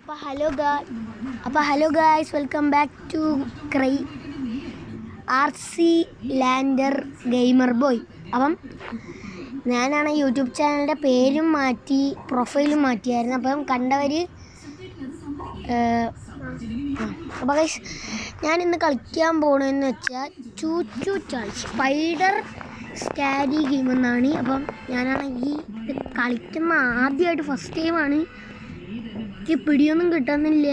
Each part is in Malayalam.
Hello guys, welcome back to RC lander gamer boy. അപ്പം ഞാനാണ് യൂട്യൂബ് ചാനലിൻ്റെ പേരും മാറ്റി പ്രൊഫൈലും മാറ്റിയായിരുന്നു. അപ്പം കണ്ടവർ അപ്പോൾ ഗൈസ്, ഞാനിന്ന് കളിക്കാൻ പോകണമെന്ന് വെച്ചാൽ ചൂച്ചു സ്പൈഡർ സ്റ്റാഡി ഗെയിം എന്നാണ്. അപ്പം ഞാനാണെങ്കിൽ ഇത് കളിക്കുന്ന ആദ്യമായിട്ട് ഫസ്റ്റ് ടൈമാണ്. എനിക്ക് പിടിയൊന്നും കിട്ടുന്നില്ല.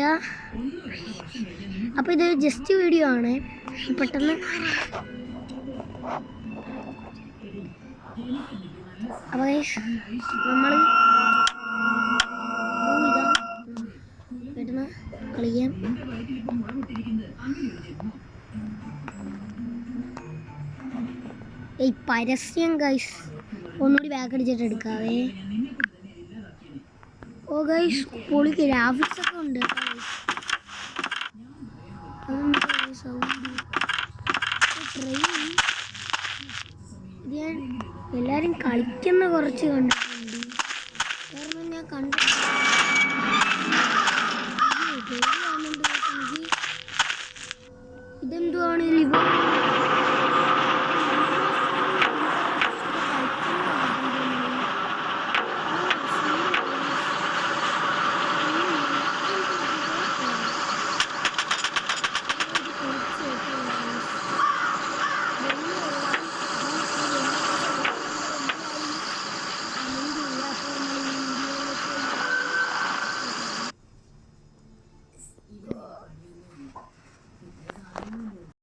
അപ്പോൾ ഇത് ജസ്റ്റ് വീഡിയോ ആണ്. പെട്ടെന്ന് അപ്പോൾ നമ്മൾ പെട്ടെന്ന് കളിക്കാം. ഈ പരസ്യം ഗൈസ് ഒന്നുകൂടി ബാക്ക് അടിച്ചിട്ട് എടുക്കാവേ. ഓ ഗൈസ്, പൊളി ഗ്രാഫിക്സ് ഒക്കെ ഉണ്ട്. ഞാൻ എല്ലാവരും കളിക്കുന്ന കുറച്ച് കണ്ടിട്ടുണ്ട്. കാരണം ഞാൻ ഇതെന്തുവാണ്